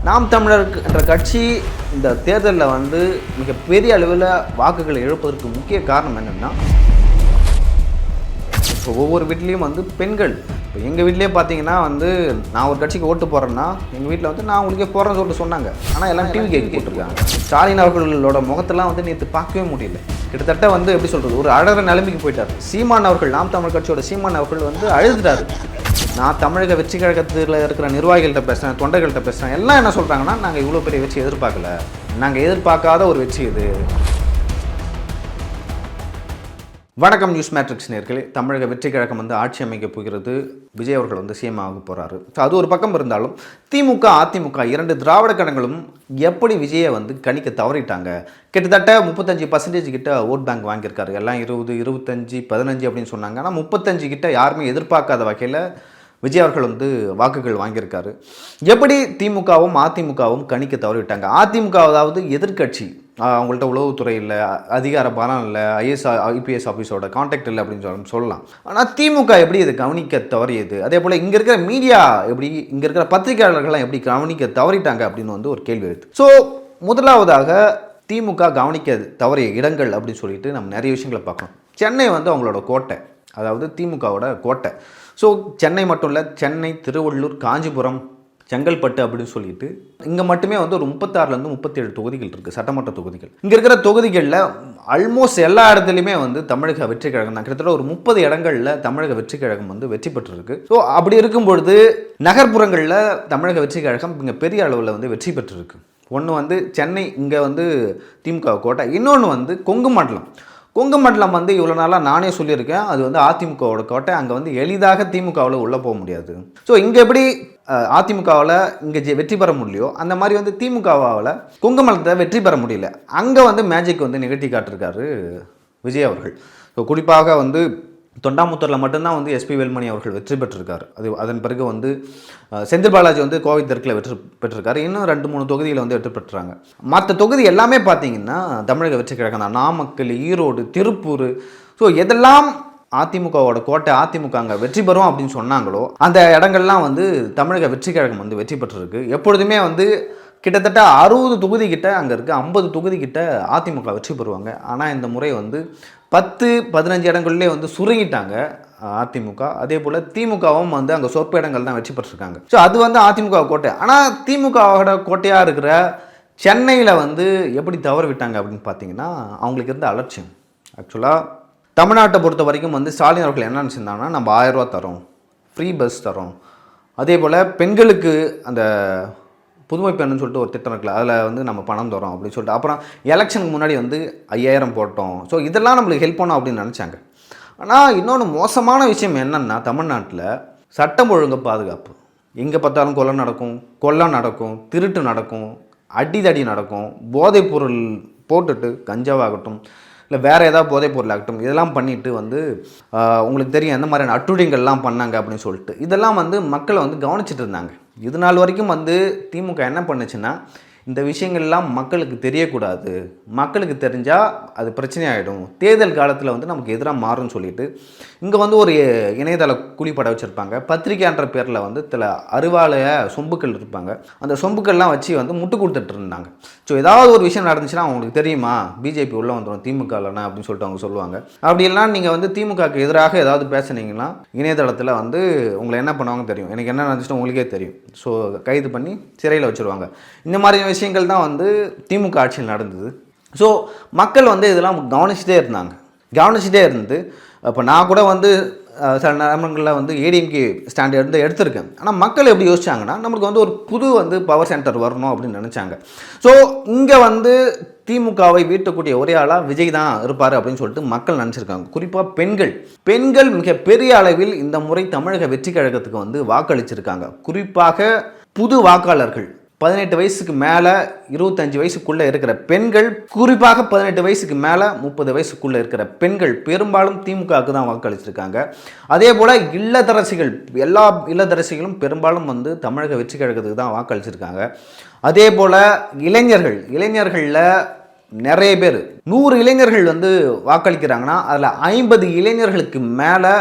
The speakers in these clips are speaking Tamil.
நாம் தமிழர் என்ற கட்சி இந்த தேர்தலில் வந்து மிகப்பெரிய அளவில் வாக்குகளை இழப்பதற்கு முக்கிய காரணம் என்னென்னா, இப்போ ஒவ்வொரு வீட்லேயும் வந்து பெண்கள், இப்போ எங்கள் வீட்லேயே பார்த்தீங்கன்னா வந்து நான் ஒரு கட்சிக்கு ஓட்டு போடுறேன்னா எங்கள் வீட்டில் வந்து நான் உங்களுக்கே போடுறேன்னு சொல்லிட்டு சொன்னாங்க. ஆனால் எல்லாம் டிவி கேட்க போட்டிருக்காங்க. ஸ்டாலின் அவர்களோட முகத்தெல்லாம் வந்து நேற்று பார்க்கவே முடியல. கிட்டத்தட்ட வந்து எப்படி சொல்கிறது, ஒரு அழகிற நிலைமைக்கு போயிட்டார். சீமான் அவர்கள், நாம் தமிழ் கட்சியோட சீமான் அவர்கள் வந்து அழுதுட்டாரு. நான் தமிழக வெற்றி கழகத்தில் இருக்கிற நிர்வாகிகள்கிட்ட பேசுகிறேன், தொண்டர்கள்ட்ட பேசுகிறேன். எல்லாம் என்ன சொல்கிறாங்கன்னா, நாங்கள் இவ்வளோ பெரிய வெற்றி எதிர்பார்க்கல, நாங்கள் எதிர்பார்க்காத ஒரு வெற்றி இது. வணக்கம் நியூஸ் மேட்ரிக்ஸ் நேயர்களே. தமிழக வெற்றி கழகம் வந்து ஆட்சி அமைக்க போகிறது. விஜய் அவர்கள் வந்து சிஎம் ஆக போகிறாரு. ஸோ அது ஒரு பக்கம் இருந்தாலும் திமுக அதிமுக இரண்டு திராவிட கழகங்களும் எப்படி விஜயை வந்து கணிக்க தவறிட்டாங்க. கிட்டத்தட்ட 35% கிட்ட ஓட் பேங்க் வாங்கியிருக்காரு. எல்லாம் 20, 25, 15 அப்படின்னு சொன்னாங்க. ஆனால் 35 கிட்ட யாருமே எதிர்பார்க்காத வகையில் விஜய் அவர்கள் வந்து வாக்குகள் வாங்கியிருக்காரு. எப்படி திமுகவும் அதிமுகவும் கணிக்க தவறிவிட்டாங்க. அதிமுக அதாவது எதிர்கட்சி, அவங்கள்ட்ட உளவுத்துறை இல்லை, அதிகார பலம் இல்லை, ஐஏஎஸ் ஐபிஎஸ் ஆஃபீஸோட கான்டாக்ட் இல்லை அப்படின்னு சொல்லலாம். ஆனால் திமுக எப்படி இதை கவனிக்க தவறியது, அதே போல் இங்கே இருக்கிற மீடியா எப்படி, இங்கே இருக்கிற பத்திரிகையாளர்கள்லாம் எப்படி கவனிக்க தவறிட்டாங்க அப்படின்னு வந்து ஒரு கேள்வி எழுது. ஸோ முதலாவதாக திமுக கவனிக்க தவறிய இடங்கள் அப்படின்னு சொல்லிட்டு நம்ம நிறைய விஷயங்களை பார்க்கணும். சென்னை வந்து அவங்களோட கோட்டை, அதாவது திமுகவோட கோட்டை. ஸோ சென்னை மட்டும் இல்லை, சென்னை, திருவள்ளூர், காஞ்சிபுரம், செங்கல்பட்டு அப்படின்னு சொல்லிட்டு இங்கே மட்டுமே வந்து ஒரு 36லேருந்து 37 தொகுதிகள் இருக்குது, சட்டமன்ற தொகுதிகள். இங்கே இருக்கிற தொகுதிகளில் ஆல்மோஸ்ட் எல்லா இடத்துலையுமே வந்து தமிழக வெற்றி கழகம் தான். கிட்டத்தட்ட ஒரு 30 இடங்களில் தமிழக வெற்றி கழகம் வந்து வெற்றி பெற்றிருக்கு. ஸோ அப்படி இருக்கும் பொழுது நகர்ப்புறங்களில் தமிழக வெற்றி கழகம் இங்கே பெரிய அளவில் வந்து வெற்றி பெற்றிருக்கு. ஒன்று வந்து சென்னை, இங்கே வந்து திமுக கோட்டை. இன்னொன்று வந்து கொங்கு மண்டலம். கொங்கு மண்டலம் வந்து இவ்வளோ நாளாக நானே சொல்லியிருக்கேன், அது வந்து அதிமுகவோட கோட்டை. அங்கே வந்து எளிதாக திமுகவில் உள்ளே போக முடியாது. ஸோ இங்கே எப்படி அதிமுகவில் இங்கே வெற்றி பெற முடியலையோ, அந்த மாதிரி வந்து திமுகவால் கொங்கு மண்டலத்தை வெற்றி பெற முடியல. அங்கே வந்து மேஜிக் வந்து நிகழ்த்தி காட்டிருக்காரு விஜய் அவர்கள். ஸோ குறிப்பாக வந்து தொண்டாமுத்தூரில் மட்டும்தான் வந்து எஸ்பி வேலுமணி அவர்கள் வெற்றி பெற்றிருக்காரு. அதன் பிறகு வந்து செந்தில் பாலாஜி வந்து கோவை தெற்கில் வெற்றி பெற்றிருக்காரு. இன்னும் 2-3 தொகுதியில் வந்து வெற்றி பெற்றாங்க. மற்ற தொகுதி எல்லாமே பார்த்தீங்கன்னா தமிழக வெற்றி கழகம் தான். நாமக்கல், ஈரோடு, திருப்பூர். ஸோ எதெல்லாம் அதிமுகவோட கோட்டை, அதிமுக அங்கே வெற்றி பெறும் அப்படின்னு சொன்னாங்களோ அந்த இடங்கள்லாம் வந்து தமிழக வெற்றி கழகம் வந்து வெற்றி பெற்றிருக்கு. எப்பொழுதுமே வந்து கிட்டத்தட்ட 60 தொகுதி கிட்ட அங்கே இருக்குது, 50 தொகுதி கிட்ட அதிமுக வெற்றி பெறுவாங்க. ஆனால் இந்த முறை வந்து 10-15 இடங்கள்லேயே வந்து சுருங்கிட்டாங்க அதிமுக. அதே போல் திமுகவும் வந்து அங்கே சொற்ப இடங்கள் தான் வெற்றி பெற்றிருக்காங்க. ஸோ அது வந்து அதிமுக கோட்டை. ஆனால் திமுகவோட கோட்டையாக இருக்கிற சென்னையில் வந்து எப்படி தவறு விட்டாங்க அப்படின்னு பார்த்தீங்கன்னா, அவங்களுக்கு இருந்த அலட்சியம். ஆக்சுவலாக தமிழ்நாட்டை பொறுத்த வரைக்கும் வந்து ஸ்டாலின் அவர்கள் என்ன நினச்சிருந்தாங்கன்னா, நம்ம 1000 ரூபா தரோம், ஃப்ரீ பஸ் தரோம், அதே போல் பெண்களுக்கு அந்த புதுமை பெண்ணுன்னு சொல்லிட்டு ஒரு திட்டம் இருக்குல்ல, அதில் வந்து நம்ம பணம் தரோம் அப்படின்னு சொல்லிட்டு, அப்புறம் எலெக்ஷனுக்கு முன்னாடி வந்து 5000 போட்டோம். ஸோ இதெல்லாம் நம்மளுக்கு ஹெல்ப் பண்ணோம் அப்படின்னு நினச்சாங்க. ஆனால் இன்னொன்று மோசமான விஷயம் என்னென்னா, தமிழ்நாட்டில் சட்டம் ஒழுங்கு பாதுகாப்பு எங்கே பார்த்தாலும் கொலை நடக்கும், திருட்டு நடக்கும், அடிதடி நடக்கும், போதைப் பொருள் போட்டுட்டு கஞ்சாவாகட்டும் இல்லை வேறு ஏதாவது போதைப் பொருள் ஆகட்டும், இதெல்லாம் பண்ணிவிட்டு வந்து உங்களுக்கு தெரியும் எந்த மாதிரியான அட்டுழியங்கள்லாம் பண்ணாங்க அப்படின்னு சொல்லிட்டு இதெல்லாம் வந்து மக்களை வந்து கவனிச்சிட்டு இருந்தாங்க. இது நாள் வரைக்கும் வந்து திமுக என்ன பண்ணுச்சுன்னா, இந்த விஷயங்கள்லாம் மக்களுக்கு தெரியக்கூடாது, மக்களுக்கு தெரிஞ்சால் அது பிரச்சனையாகிடும், தேர்தல் காலத்தில் வந்து நமக்கு எதிராக மாறும்னு சொல்லிட்டு இங்கே வந்து ஒரு இணையதள குழிப்பட வச்சுருப்பாங்க. பத்திரிக்கைன்ற பேரில் வந்து சில அறிவாலய சொம்புக்கள் இருப்பாங்க. அந்த சொம்புக்கள்லாம் வச்சு வந்து முட்டு கொடுத்துட்டு இருந்தாங்க. ஸோ ஏதாவது ஒரு விஷயம் நடந்துச்சுன்னா அவங்களுக்கு தெரியுமா, பிஜேபி உள்ளே வந்துடும் திமுக இல்லைனா அப்படின்னு சொல்லிட்டு அவங்க சொல்லுவாங்க. அப்படியெல்லாம் நீங்கள் வந்து திமுகவுக்கு எதிராக ஏதாவது பேசுனீங்கன்னா இணையதளத்தில் வந்து உங்களை என்ன பண்ணுவாங்க தெரியும், எனக்கு என்ன நடந்துச்சுன்னா உங்களுக்கே தெரியும். ஸோ கைது பண்ணி சிறையில் வச்சுருவாங்க. இந்த மாதிரி விஷயங்கள் தான் வந்து திமுக ஆட்சியில் நடந்தது. ஸோ மக்கள் வந்து இதெல்லாம் கவனிச்சுட்டே இருந்து இப்போ நான் கூட வந்து சில நேரங்களில் வந்து ஏடிஎம்கே ஸ்டாண்ட் எடுத்திருக்கேன். ஆனால் மக்கள் எப்படி யோசிச்சாங்கன்னா, நம்மளுக்கு வந்து ஒரு புது வந்து பவர் சென்டர் வரணும் அப்படின்னு நினச்சாங்க. ஸோ இங்கே வந்து திமுகவை வீட்டக்கூடிய ஒரே ஆளாக விஜய் தான் இருப்பார் அப்படின்னு சொல்லிட்டு மக்கள் நினச்சிருக்காங்க. குறிப்பாக பெண்கள் மிக பெரிய அளவில் இந்த முறை தமிழக வெற்றி கழகத்துக்கு வந்து வாக்களிச்சிருக்காங்க. குறிப்பாக புது வாக்காளர்கள் 18 வயசுக்கு மேலே 25 வயசுக்குள்ளே இருக்கிற பெண்கள், குறிப்பாக 18 வயசுக்கு மேலே 30 வயசுக்குள்ளே இருக்கிற பெண்கள் பெரும்பாலும் திமுகவுக்கு தான் வாக்களிச்சிருக்காங்க. அதே போல் இல்லத்தரசிகள், எல்லா இல்லத்தரசிகளும் பெரும்பாலும் வந்து தமிழக வெற்றி கழகத்துக்கு தான் வாக்களிச்சிருக்காங்க. அதே போல் இளைஞர்களில் நிறைய பேர், 100 இளைஞர்கள் வந்து வாக்களிக்கிறாங்கன்னா அதில் 50 இளைஞர்களுக்கு மேலே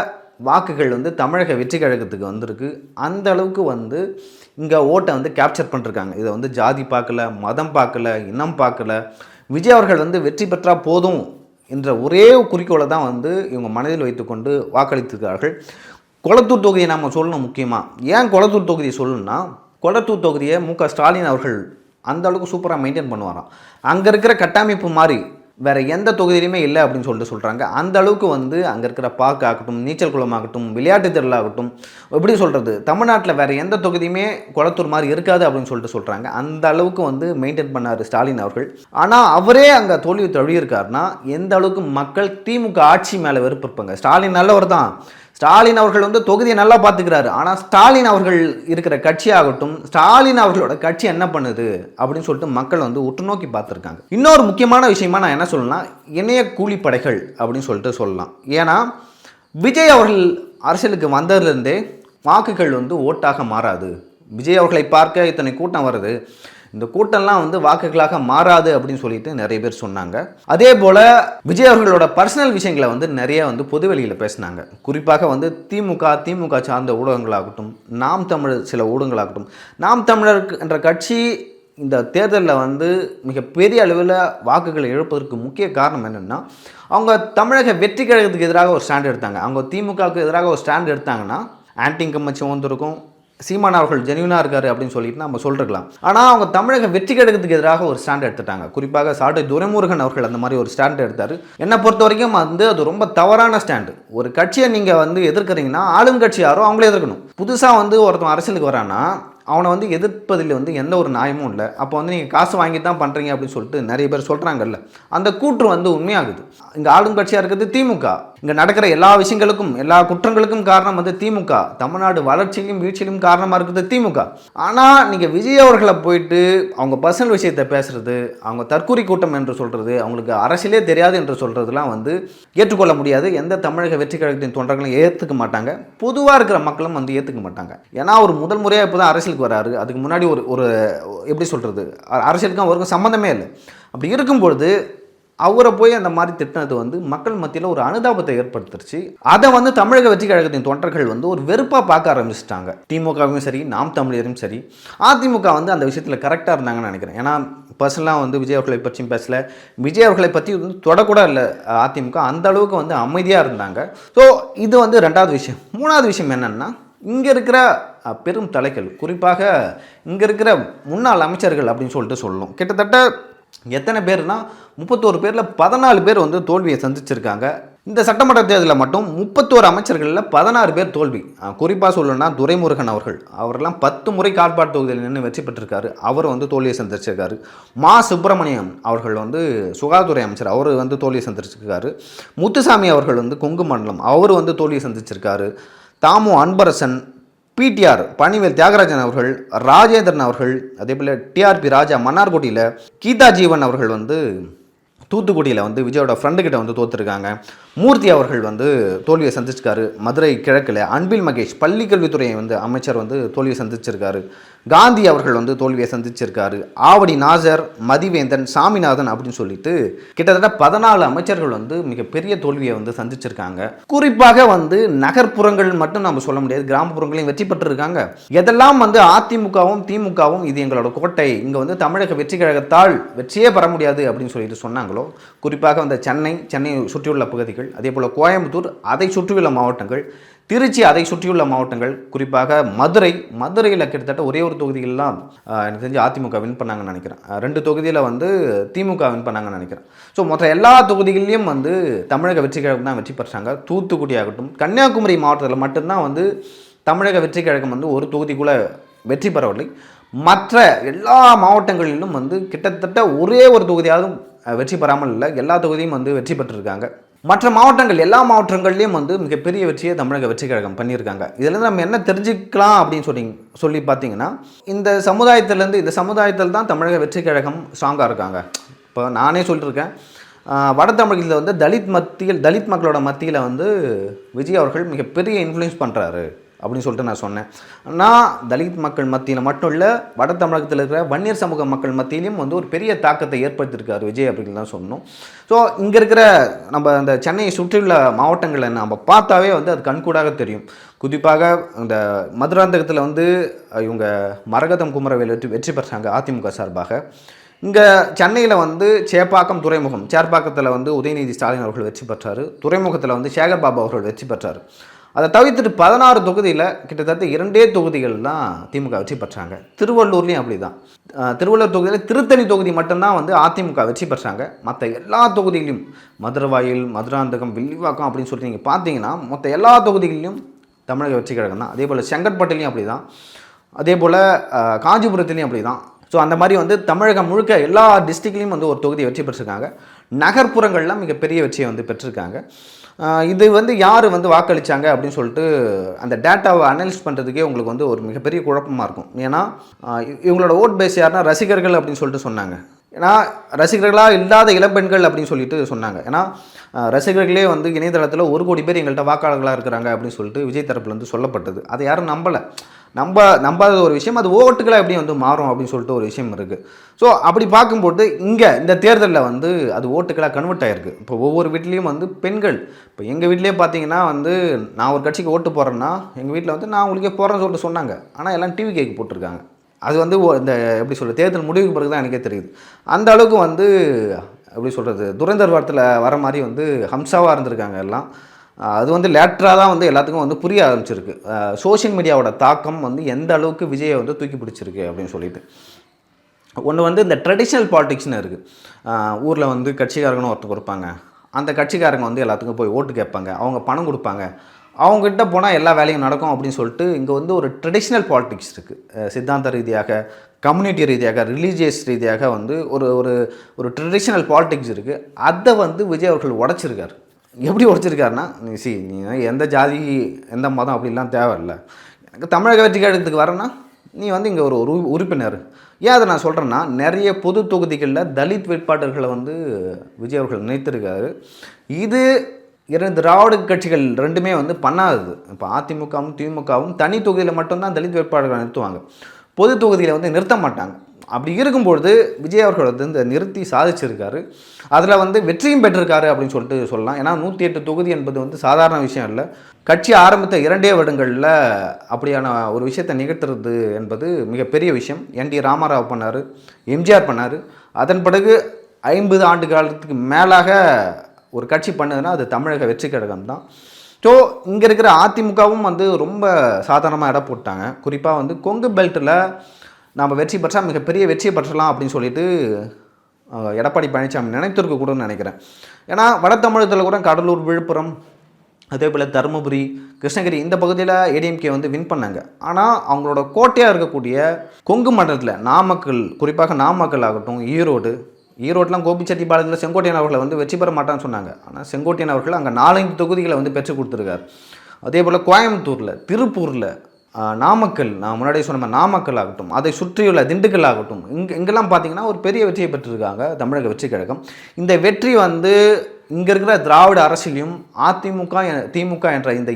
வாக்குகள் வந்து தமிழக வெற்றி கழகத்துக்கு வந்திருக்கு. அந்த அளவுக்கு வந்து இங்கே ஓட்டை வந்து கேப்சர் பண்ணிருக்காங்க. இதை வந்து ஜாதி பார்க்கல, மதம் பார்க்கல, இனம் பார்க்கல. விஜய் அவர்கள் வந்து வெற்றி பெற்றால் போதும் என்ற ஒரே குறிக்கோளை தான் வந்து இவங்க மனதில் வைத்துக்கொண்டு வாக்களித்திருக்கிறார்கள். கொளத்தூர் தொகுதியை நாம் சொல்லணும். முக்கியமாக ஏன் கொளத்தூர் தொகுதியை சொல்லணும்னா, கொளத்தூர் தொகுதியை ஸ்டாலின் அவர்கள் அந்த அளவுக்கு சூப்பராக மெயின்டைன் பண்ணுவாராம். அங்கே இருக்கிற கட்டமைப்பு மாதிரி வேறு எந்த தொகுதியிலுமே இல்லை அப்படின்னு சொல்கிறாங்க. அந்த அளவுக்கு வந்து அங்கே இருக்கிற பார்க் ஆகட்டும், நீச்சல் குளமாகட்டும், விளையாட்டு திடலாகட்டும், எப்படி சொல்கிறது, தமிழ்நாட்டில் வேறு எந்த தொகுதியுமே கொளத்தூர் மாதிரி இருக்காது அப்படின்னு சொல்கிறாங்க. அந்த அளவுக்கு வந்து மெயின்டைன் பண்ணார் ஸ்டாலின் அவர்கள். ஆனால் அவரே அங்கே தோல்வி தழுவியிருக்காருன்னா எந்த அளவுக்கு மக்கள் திமுக ஆட்சி மேலே வெறுப்பு இருப்பாங்க. ஸ்டாலின் நல்லவர் தான், ஸ்டாலின் அவர்கள் வந்து தொகுதியை நல்லா பார்த்துக்கிறாரு. ஆனால் ஸ்டாலின் அவர்கள் இருக்கிற கட்சியாகட்டும், ஸ்டாலின் அவர்களோட கட்சி என்ன பண்ணுது அப்படின்னு சொல்லிட்டு மக்கள் வந்து உற்று நோக்கி பார்த்துருக்காங்க. இன்னொரு முக்கியமான விஷயமா நான் என்ன சொல்லணும்னா, இணைய கூலிப்படைகள் அப்படின்னு சொல்லிட்டு சொல்லலாம். ஏன்னா விஜய் அவர்கள் அரசியலுக்கு வந்ததுலேருந்தே வாக்குகள் வந்து ஓட்டாக மாறாது. விஜய் அவர்களை பார்க்க இத்தனை கூட்டம் வருது, இந்த கூட்டம்லாம் வந்து வாக்குகளாக மாறாது அப்படின்னு சொல்லிட்டு நிறைய பேர் சொன்னாங்க. அதே போல் விஜய் அவர்களோட பர்சனல் விஷயங்களை வந்து நிறைய வந்து பொதுவெளியில் பேசினாங்க. குறிப்பாக வந்து திமுக சார்ந்த ஊடகங்களாகட்டும், நாம் தமிழர் சில ஊடகங்களாகட்டும். நாம் தமிழர் என்ற கட்சி இந்த தேர்தலில் வந்து மிகப்பெரிய அளவில் வாக்குகளை இழப்பதற்கு முக்கிய காரணம் என்னென்னா, அவங்க தமிழக வெற்றி கழகத்துக்கு எதிராக ஒரு ஸ்டாண்ட் எடுத்தாங்க. அவங்க திமுகவுக்கு எதிராக ஒரு ஸ்டாண்ட் எடுத்தாங்கன்னா ஆன்டி இன்கம்பன்சி வந்திருக்கும், சீமான் அவர்கள் ஜென்யூனாக இருக்காரு அப்படின்னு சொல்லிட்டு நம்ம சொல்லிருக்கலாம். ஆனால் அவங்க தமிழக வெற்றி கழகத்துக்கு எதிராக ஒரு ஸ்டாண்ட் எடுத்துட்டாங்க. குறிப்பாக சாட்டை துரைமுருகன் அவர்கள் அந்த மாதிரி ஒரு ஸ்டாண்ட் எடுத்தார். என்னை பொறுத்த வரைக்கும் வந்து அது ரொம்ப தவறான ஸ்டாண்டு. ஒரு கட்சியை நீங்கள் வந்து எதிர்க்கிறீங்கன்னா ஆளும் கட்சி யாரோ அவங்களே எதிர்க்கணும். புதுசாக வந்து ஒருத்தன் அரசியலுக்கு வரான்னா அவனை வந்து எதிர்ப்பதில் வந்து எந்த ஒரு நியாயமும் இல்லை. அப்போ வந்து நீங்கள் காசு வாங்கி தான் பண்ணுறீங்க அப்படின்னு சொல்லிட்டு நிறைய பேர் சொல்கிறாங்கல்ல, அந்த கூற்று வந்து உண்மையாகுது. இங்கே ஆளும் கட்சியாக இருக்கிறது திமுக. இங்கே நடக்கிற எல்லா விஷயங்களுக்கும், எல்லா குற்றங்களுக்கும் காரணம் வந்து திமுக. தமிழ்நாடு வளர்ச்சியிலும் வீழ்ச்சியிலும் காரணமாக இருக்குது திமுக. ஆனால் நீங்கள் விஜய் அவர்களை போயிட்டு அவங்க பர்சனல் விஷயத்தை பேசுகிறது, அவங்க தற்கூரி கூட்டம் என்று சொல்கிறது, அவங்களுக்கு அரசியலே தெரியாது என்று சொல்கிறதுலாம் வந்து ஏற்றுக்கொள்ள முடியாது. எந்த தமிழக வெற்றி கழகத்தின் தொண்டர்களும் ஏற்றுக்க மாட்டாங்க, பொதுவாக இருக்கிற மக்களும் வந்து ஏற்றுக்க மாட்டாங்க. ஏன்னா ஒரு முதல் முறையாக இப்போ தான் அரசியலுக்கு வராரு. அதுக்கு முன்னாடி ஒரு எப்படி சொல்கிறது, அரசியலுக்கும் அவருக்கும் சம்மந்தமே இல்லை. அப்படி இருக்கும்பொழுது அவரை போய் அந்த மாதிரி திட்டினது வந்து மக்கள் மத்தியில் ஒரு அனுதாபத்தை ஏற்படுத்திருச்சு. அதை வந்து தமிழக வெற்றி கழகத்தின் தொண்டர்கள் வந்து ஒரு வெறுப்பாக பார்க்க ஆரம்பிச்சிட்டாங்க. திமுகவும் சரி, நாம் தமிழரும் சரி. அதிமுக வந்து அந்த விஷயத்தில் கரெக்டாக இருந்தாங்கன்னு நினைக்கிறேன். ஏன்னா பர்சனலாக வந்து விஜய் அவர்களை பற்றியும் பேசலை, விஜய் அவர்களை பற்றி வந்து தொடக்கூட இல்லை. அதிமுக அந்த அளவுக்கு வந்து அமைதியாக இருந்தாங்க. ஸோ இது வந்து ரெண்டாவது விஷயம். மூணாவது விஷயம் என்னென்னா, இங்கே இருக்கிற பெரும் தலைகள், குறிப்பாக இங்கே இருக்கிற முன்னாள் அமைச்சர்கள் அப்படின்னு சொல்லிட்டு சொல்லணும். கிட்டத்தட்ட எத்தனை பேர்னா 31 பேரில் 14 பேர் வந்து தோல்வியை சந்திச்சிருக்காங்க. இந்த சட்டமன்ற தேர்தலில் மட்டும் 31 அமைச்சர்களில் 16 பேர் தோல்வி. குறிப்பாக சொல்லணும்னா துரைமுருகன் அவரெல்லாம் 10 முறை காட்பாடு தொகுதியில் நின்று வெற்றி பெற்றிருக்காரு. அவர் வந்து தோல்வியை சந்திச்சிருக்காரு. மா சுப்பிரமணியம் அவர்கள் வந்து சுகாதாரத்துறை அமைச்சர், அவர் வந்து தோல்வியை சந்திச்சிருக்காரு. முத்துசாமி அவர்கள் வந்து கொங்கு மண்டலம், அவர் வந்து தோல்வியை சந்திச்சிருக்காரு. தாமு அன்பரசன், பிடிஆர் பணிவேல் தியாகராஜன் அவர்கள், ராஜேந்திரன் அவர்கள், அதே போல் டிஆர்பி ராஜா மன்னார்குடியில், கீதா ஜீவன் அவர்கள் வந்து தூத்துக்குடியில் வந்து விஜயோட ஃப்ரெண்டுக்கிட்ட வந்து தோற்றுருக்காங்க. மூர்த்தி அவர்கள் வந்து தோல்வியை சந்திச்சிருக்காரு. மதுரை கிழக்கில் அன்பில் மகேஷ் பள்ளிக்கல்வித்துறை வந்து அமைச்சர் வந்து தோல்வியை சந்திச்சிருக்காரு. காந்தி அவர்கள் வந்து தோல்வியை சந்திச்சிருக்காரு. ஆவடி நாசர், மதிவேந்தன், சாமிநாதன் அப்படின்னு சொல்லிட்டு கிட்டத்தட்ட 14 அமைச்சர்கள் வந்து மிகப்பெரிய தோல்வியை வந்து சந்திச்சிருக்காங்க. குறிப்பாக வந்து நகர்ப்புறங்கள் மட்டும் நம்ம சொல்ல முடியாது, கிராமப்புறங்களையும் வெற்றி பெற்றிருக்காங்க. எதெல்லாம் வந்து அதிமுகவும் திமுகவும் இது எங்களோட கோட்டை, இங்கே வந்து தமிழக வெற்றி கழகத்தால் வெற்றியே பெற முடியாது அப்படின்னு சொல்லிட்டு சொன்னாங்களோ, குறிப்பாக அந்த சென்னை சுற்றியுள்ள பகுதிகள், அதே போல் கோயம்புத்தூர் அதை சுற்றியுள்ள மாவட்டங்கள், திருச்சி அதை சுற்றியுள்ள மாவட்டங்கள், குறிப்பாக மதுரையில் கிட்டத்தட்ட ஒரே ஒரு தொகுதிகளெலாம் எனக்கு தெரிஞ்சு அதிமுக வின் பண்ணாங்கன்னு நினைக்கிறேன். 2 தொகுதியில் வந்து திமுக வின் பண்ணாங்கன்னு நினைக்கிறேன். ஸோ மொத்த எல்லா தொகுதிகளிலும் வந்து தமிழக வெற்றி கழகம் தான் வெற்றி பெற்றாங்க. தூத்துக்குடி ஆகட்டும், கன்னியாகுமரி மாவட்டத்தில் மட்டும்தான் வந்து தமிழக வெற்றி கழகம் வந்து ஒரு தொகுதிக்குள்ளே வெற்றி பெறவில்லை. மற்ற எல்லா மாவட்டங்களிலும் வந்து கிட்டத்தட்ட ஒரே ஒரு தொகுதியாவது வெற்றி பெறாமல் இல்லை, எல்லா தொகுதியும் வந்து வெற்றி பெற்றிருக்காங்க. மற்ற மாவட்டங்கள் எல்லா மாவட்டங்கள்லேயும் வந்து மிகப்பெரிய வெற்றியை தமிழக வெற்றி கழகம் பண்ணியிருக்காங்க. இதில் நம்ம என்ன தெரிஞ்சுக்கலாம் அப்படின்னு சொல்லி பார்த்தீங்கன்னா, இந்த சமுதாயத்தில் தான் தமிழக வெற்றி கழகம் ஸ்ட்ராங்காக இருக்காங்க. இப்போ நானே சொல்லியிருக்கேன், வட தமிழகத்தில் வந்து தலித் மக்களோட மத்தியில் வந்து விஜய் அவர்கள் மிகப்பெரிய இன்ஃப்ளூயன்ஸ் பண்ணுறாரு. அப்படின்னு சொல்லிட்டு நான் சொன்னேன். நான் தலித் மக்கள் மத்தியில் மட்டும் இல்லை, வட தமிழகத்தில் இருக்கிற வன்னியர் சமூக மக்கள் மத்தியிலையும் வந்து ஒரு பெரிய தாக்கத்தை ஏற்படுத்தியிருக்கார் விஜய் அப்படின்னு தான் சொன்னோம். ஸோ இங்கே இருக்கிற நம்ம அந்த சென்னையை சுற்றியுள்ள மாவட்டங்களை நம்ம பார்த்தாவே வந்து அது கண்கூடாக தெரியும். குறிப்பாக இந்த மதுராந்தகத்தில் வந்து இவங்க மரகதம் குமரவேல் வெற்றி பெற்றாங்க அதிமுக சார்பாக. இங்கே சென்னையில் வந்து சேப்பாக்கம் துறைமுகம், சேப்பாக்கத்தில் வந்து உதயநிதி ஸ்டாலின் அவர்கள் வெற்றி பெற்றார். துறைமுகத்தில் வந்து சேகர் பாபு அவர்கள் வெற்றி பெற்றார். அதை தவிர்த்துட்டு 16 தொகுதியில் கிட்டத்தட்ட 2 தொகுதிகள் தான் திமுக வெற்றி பெற்றாங்க. திருவள்ளூர்லேயும் அப்படி தான். திருவள்ளூர் தொகுதியில் திருத்தணி தொகுதி மட்டும்தான் வந்து அதிமுக வெற்றி பெற்றாங்க. மற்ற எல்லா தொகுதிகளிலும் மதுரவாயில், மதுராந்தகம், வில்லிவாக்கம் அப்படின்னு சொல்லிட்டு நீங்கள் பார்த்தீங்கன்னா மொத்த எல்லா தொகுதிகளிலும் தமிழக வெற்றி கழகம் தான். அதே போல் செங்கற்பட்டிலையும் அப்படி தான். அதே போல் காஞ்சிபுரத்துலேயும் அப்படி தான். ஸோ அந்த மாதிரி வந்து தமிழகம் முழுக்க எல்லா டிஸ்ட்ரிக்ட்லேயும் வந்து ஒரு தொகுதி வெற்றி பெற்றிருக்காங்க. நகர்ப்புறங்கள்லாம் மிகப்பெரிய வெற்றியை வந்து பெற்றிருக்காங்க. இது வந்து யார் வந்து வாக்களித்தாங்க அப்படின்னு சொல்லிட்டு அந்த டேட்டாவை அனலைஸ் பண்ணுறதுக்கே உங்களுக்கு வந்து ஒரு மிகப்பெரிய குழப்பமாக இருக்கும். ஏன்னா இவங்களோட ஓட் பேஸ் யாருன்னா ரசிகர்கள் அப்படின்னு சொல்லிட்டு சொன்னாங்க. ஏன்னா ரசிகர்களாக இல்லாத இளம்பெண்கள் அப்படின்னு சொல்லிட்டு சொன்னாங்க. ஏன்னா ரசிகர்களே வந்து இணையதளத்தில் 1 கோடி பேர் எங்கள்கிட்ட வாக்காளர்களாக இருக்கிறாங்க அப்படின்னு சொல்லிட்டு விஜய் தரப்புலேருந்து சொல்லப்பட்டது. அதை யாரும் நம்பலை. நம்பாத ஒரு விஷயம். அது ஓட்டுகளாக எப்படி வந்து மாறும் அப்படின்னு சொல்லிட்டு ஒரு விஷயம் இருக்குது. ஸோ அப்படி பார்க்கும்போது இங்கே இந்த தேர்தலில் வந்து அது ஓட்டுகளாக கன்வெர்ட் ஆகிருக்கு. இப்போ ஒவ்வொரு வீட்லேயும் வந்து பெண்கள், இப்போ எங்கள் வீட்லேயே பார்த்தீங்கன்னா வந்து நான் ஒரு கட்சிக்கு ஓட்டு போடுறேன்னா எங்கள் வீட்டில் வந்து நான் உங்களுக்கே போடுறேன்னு சொல்லிட்டு சொன்னாங்க. ஆனால் எல்லாம் டிவி கேக்கு போட்டிருக்காங்க. அது வந்து இந்த எப்படி சொல்கிறது, தேர்தல் முடிவுக்கு பிறகு தான் எனக்கே தெரியுது. அந்த அளவுக்கு வந்து எப்படி சொல்கிறது, துரைந்தர் வாரத்தில் வர மாதிரி வந்து ஹம்சாவாக இருந்திருக்காங்க எல்லாம். அது வந்து லேட்டராக தான் வந்து எல்லாத்துக்கும் வந்து புரிய ஆரம்பிச்சிருக்கு சோஷியல் மீடியாவோட தாக்கம் வந்து எந்த அளவுக்கு விஜயை வந்து தூக்கி பிடிச்சிருக்கு அப்படின்னு சொல்லிட்டு. ஒன்று வந்து இந்த ட்ரெடிஷ்னல் பாலிடிக்ஸ்னு இருக்குது. ஊரில் வந்து கட்சிக்காரங்கன்னு ஒருத்தர் கொடுப்பாங்க. அந்த கட்சிக்காரங்க வந்து எல்லாத்துக்கும் போய் ஓட்டு கேட்பாங்க, அவங்க பணம் கொடுப்பாங்க, அவங்ககிட்ட போனால் எல்லா வேலையும் நடக்கும் அப்படின்னு சொல்லிட்டு இங்கே வந்து ஒரு ட்ரெடிஷ்னல் பாலிடிக்ஸ் இருக்குது. சித்தாந்த ரீதியாக, கம்யூனிட்டி ரீதியாக, ரிலீஜியஸ் ரீதியாக வந்து ஒரு ஒரு ஒரு ட்ரெடிஷ்னல் பாலிடிக்ஸ் இருக்குது. அதை வந்து விஜய் அவர்கள் உடைச்சிருக்காரு. எப்படி உடைச்சிருக்காருன்னா, நீ எந்த ஜாதி எந்த மதம் அப்படிலாம் தேவையில்லை, எனக்கு தமிழக வெற்றி கழகத்துக்கு வரேன்னா நீ வந்து இங்கே ஒரு உறுப்பினர். ஏன் அதை நான் சொல்கிறேன்னா, நிறைய பொது தொகுதிகளில் தலித் வேட்பாளர்களை வந்து விஜய் அவர்கள் நினைத்திருக்காரு. இது 2 திராவிட கட்சிகள் ரெண்டுமே வந்து பண்ணாதது. இப்போ அதிமுகவும் திமுகவும் தனி தொகுதியில் மட்டும்தான் தலித் வேட்பாளர்களை நிறுத்துவாங்க, பொது தொகுதியில் வந்து நிறுத்த மாட்டாங்க. அப்படி இருக்கும்பொழுது விஜய் அவர்கள் வந்து இந்த நிறுத்தி சாதிச்சிருக்காரு. அதில் வந்து வெற்றியும் பெற்றிருக்காரு அப்படின்னு சொல்லிட்டு சொல்லலாம். ஏன்னா 108 தொகுதி என்பது வந்து சாதாரண விஷயம் இல்லை. கட்சி ஆரம்பித்த 2 வருடங்களில் அப்படியான ஒரு விஷயத்தை நிகழ்த்துறது என்பது மிகப்பெரிய விஷயம். என்டி ராமராவ் பண்ணார், எம்ஜிஆர் பண்ணார். அதன் பிறகு 50 ஆண்டு காலத்துக்கு மேலாக ஒரு கட்சி பண்ணுதுன்னா அது தமிழக வெற்றி கழகம் தான். ஸோ இங்கே இருக்கிற அதிமுகவும் வந்து ரொம்ப சாதாரணமாக இடம் போட்டாங்க. குறிப்பாக வந்து கொங்கு பெல்ட்டில் நாம் வெற்றி பெற்றால் மிகப்பெரிய வெற்றியை பெற்றலாம் அப்படின்னு சொல்லிட்டு எடப்பாடி பழனிசாமி நினைத்திருக்க கூடன்னு நினைக்கிறேன். ஏன்னா வட தமிழகத்தில் கூட கடலூர், விழுப்புரம், அதே போல் தருமபுரி, கிருஷ்ணகிரி இந்த பகுதியில் ஏடிஎம்கே வந்து வின் பண்ணாங்க. ஆனால் அவங்களோட கோட்டையாக இருக்கக்கூடிய கொங்கு மண்டலத்தில் நாமக்கல், குறிப்பாக நாமக்கல் ஆகட்டும், ஈரோடெலாம் கோபிச்செட்டிப்பாளையத்தில் செங்கோட்டையன் அவர்களை வந்து வெற்றி பெற மாட்டான்னு சொன்னாங்க. ஆனால் செங்கோட்டையன் அவர்கள் அங்கே 4-5 தொகுதிகளை வந்து பெற்று கொடுத்துருக்காரு. அதே போல் கோயம்புத்தூரில், திருப்பூரில், நாமக்கல், நான் முன்னாடியே சொன்ன நாமக்கல் ஆகட்டும், அதை சுற்றியுள்ள திண்டுக்கல் ஆகட்டும், இங்கெல்லாம் பார்த்தீங்கன்னா ஒரு பெரிய வெற்றியை பெற்றிருக்காங்க தமிழக வெற்றி கழகம். இந்த வெற்றி வந்து இங்கே இருக்கிற திராவிட அரசியலையும் அதிமுக திமுக என்ற இந்த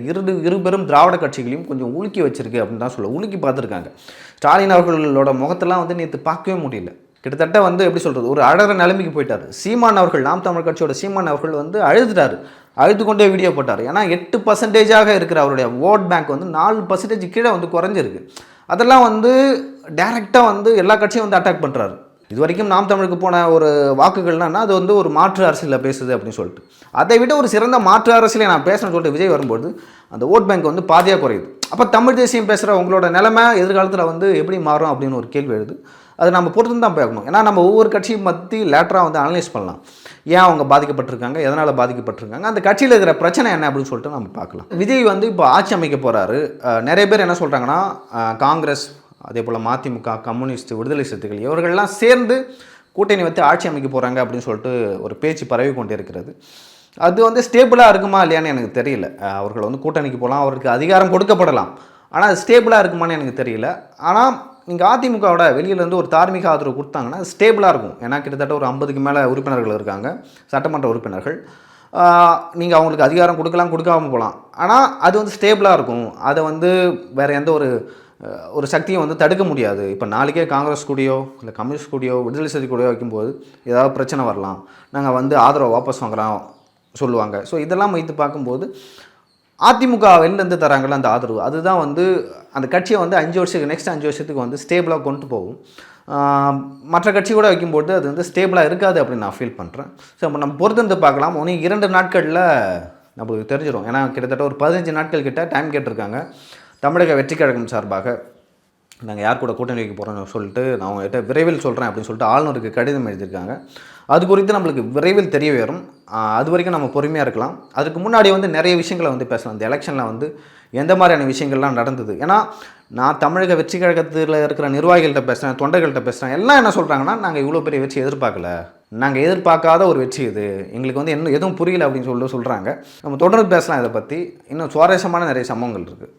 இருபெரும் திராவிட கட்சிகளையும் கொஞ்சம் உலுக்கி வச்சிருக்கு அப்படின்னு தான் உலுக்கி பார்த்துருக்காங்க. ஸ்டாலின் அவர்களோட முகத்தெல்லாம் வந்து நேற்று பார்க்கவே முடியல. கிட்டத்தட்ட வந்து எப்படி சொல்கிறது, ஒரு அழகிற நிலைமைக்கு போயிட்டார். சீமான் அவர்கள், நாம் தமிழ் கட்சியோட சீமான் அவர்கள் வந்து அழுது கொண்டே வீடியோ போட்டார். ஏன்னா 8% இருக்கிற அவருடைய ஓட் பேங்க் வந்து 4% கீழே வந்து குறைஞ்சிருக்கு. அதெல்லாம் வந்து டைரெக்டாக வந்து எல்லா கட்சியும் வந்து அட்டாக் பண்ணுறாரு. இது வரைக்கும் நாம் தமிழுக்கு போன ஒரு வாக்குகள்னா அது வந்து ஒரு மாற்று அரசியலில் பேசுது அப்படின்னு சொல்லிட்டு, அதை விட ஒரு சிறந்த மாற்று அரசியலை நான் பேசணும்னு சொல்லிட்டு விஜய் வரும்போது அந்த ஓட் பேங்க் வந்து பாதியாக குறையுது. அப்போ தமிழ் தேசியம் பேசுகிற உங்களோட நிலைமை எதிர்காலத்தில் வந்து எப்படி மாறும் அப்படின்னு ஒரு கேள்வி எழுது. அது நம்ம பொறுத்து தான் பார்க்கணும். ஏன்னா நம்ம ஒவ்வொரு கட்சியும் பற்றி லேட்டராக வந்து அனலைஸ் பண்ணலாம். ஏன் அவங்க பாதிக்கப்பட்டிருக்காங்க, எதனால் பாதிக்கப்பட்டிருக்காங்க, அந்த கட்சியில் இருக்கிற பிரச்சனை என்ன அப்படின்னு சொல்லிட்டு நம்ம பார்க்கலாம். விஜய் வந்து இப்போ ஆட்சி அமைக்க போகிறாரு. நிறைய பேர் என்ன சொல்கிறாங்கன்னா, காங்கிரஸ், அதே போல் மதிமுக, கம்யூனிஸ்ட், விடுதலை சிறுத்தைகள் இவர்கள்லாம் சேர்ந்து கூட்டணி வைத்து ஆட்சி அமைக்க போகிறாங்க அப்படின்னு சொல்லிட்டு ஒரு பேச்சு பரவி கொண்டே இருக்கிறது. அது வந்து ஸ்டேபிளாக இருக்குமா இல்லையான்னு எனக்கு தெரியல. அவர்கள் வந்து கூட்டணிக்கு போகலாம், அவருக்கு அதிகாரம் கொடுக்கப்படலாம், ஆனால் அது ஸ்டேபிளாக இருக்குமான்னு எனக்கு தெரியல. ஆனால் நீங்கள் அதிமுகவோட வெளியிலேருந்து ஒரு தார்மீக ஆதரவு கொடுத்தாங்கன்னா ஸ்டேபிளாக இருக்கும். ஏன்னா கிட்டத்தட்ட ஒரு 50க்கு மேலே உறுப்பினர்கள் இருக்காங்க, சட்டமன்ற உறுப்பினர்கள். நீங்கள் அவங்களுக்கு அதிகாரம் கொடுக்காம போகலாம். ஆனால் அது வந்து ஸ்டேபிளாக இருக்கும். அதை வந்து வேறு எந்த ஒரு சக்தியும் வந்து தடுக்க முடியாது. இப்போ நாளைக்கே காங்கிரஸ் கூடயோ இல்லை கம்யூனிஸ்ட் கூடயோ விடுதலை சிறுத்தை கூடயோ வைக்கும்போது ஏதாவது பிரச்சனை வரலாம். நாங்கள் வந்து ஆதரவை வாபஸ் வாங்குறோம் சொல்லுவாங்க. ஸோ இதெல்லாம் வைத்து பார்க்கும்போது அதிமுக வெளிலேருந்து தராங்கள்ல அந்த ஆதரவு, அதுதான் வந்து அந்த கட்சியை வந்து 5 வருஷத்துக்கு நெக்ஸ்ட் 5 வருஷத்துக்கு வந்து ஸ்டேபிளாக கொண்டு போகும். மற்ற கட்சி கூட வைக்கும்போது அது வந்து ஸ்டேபிளாக இருக்காது அப்படின்னு நான் ஃபீல் பண்ணுறேன். ஸோ இப்போ நம்ம பொறுத்திருந்து பார்க்கலாம். ஒன்று 2 நாட்களில் நம்மளுக்கு தெரிஞ்சிடும். ஏன்னா கிட்டத்தட்ட ஒரு 15 நாட்கள் கிட்ட டைம் கேட்டிருக்காங்க தமிழக வெற்றி கழகம் சார்பாக. நாங்கள் யார் கூட கூட்டணி வைக்க போகிறோம்னு சொல்லிட்டு நான் உங்கள்கிட்ட விரைவில் சொல்கிறேன் அப்படின்னு சொல்லிட்டு ஆளுநருக்கு கடிதம் எழுதியிருக்காங்க. அது குறித்து நம்மளுக்கு விரைவில் தெரிய வரும். அது வரைக்கும் நம்ம பொறுமையாக இருக்கலாம். அதுக்கு முன்னாடி வந்து நிறைய விஷயங்களை வந்து பேசலாம். இந்த எலெக்ஷனில் வந்து எந்த மாதிரியான விஷயங்கள்லாம் நடந்தது. ஏன்னா நான் தமிழக வெற்றி கழகத்தில் இருக்கிற நிர்வாகிகள்கிட்ட பேசுகிறேன், தொண்டர்கள்ட்ட பேசுகிறேன். எல்லாம் என்ன சொல்கிறாங்கன்னா, நாங்கள் இவ்வளோ பெரிய வெற்றி எதிர்பார்க்கல, நாங்கள் எதிர்பார்க்காத ஒரு வெற்றி இது, எங்களுக்கு வந்து எதுவும் புரியல அப்படின்னு சொல்லிட்டு சொல்கிறாங்க. நம்ம தொடர்ந்து பேசலாம். இதை பற்றி இன்னும் சுவாரஸ்யமான நிறைய சம்பவங்கள் இருக்குது.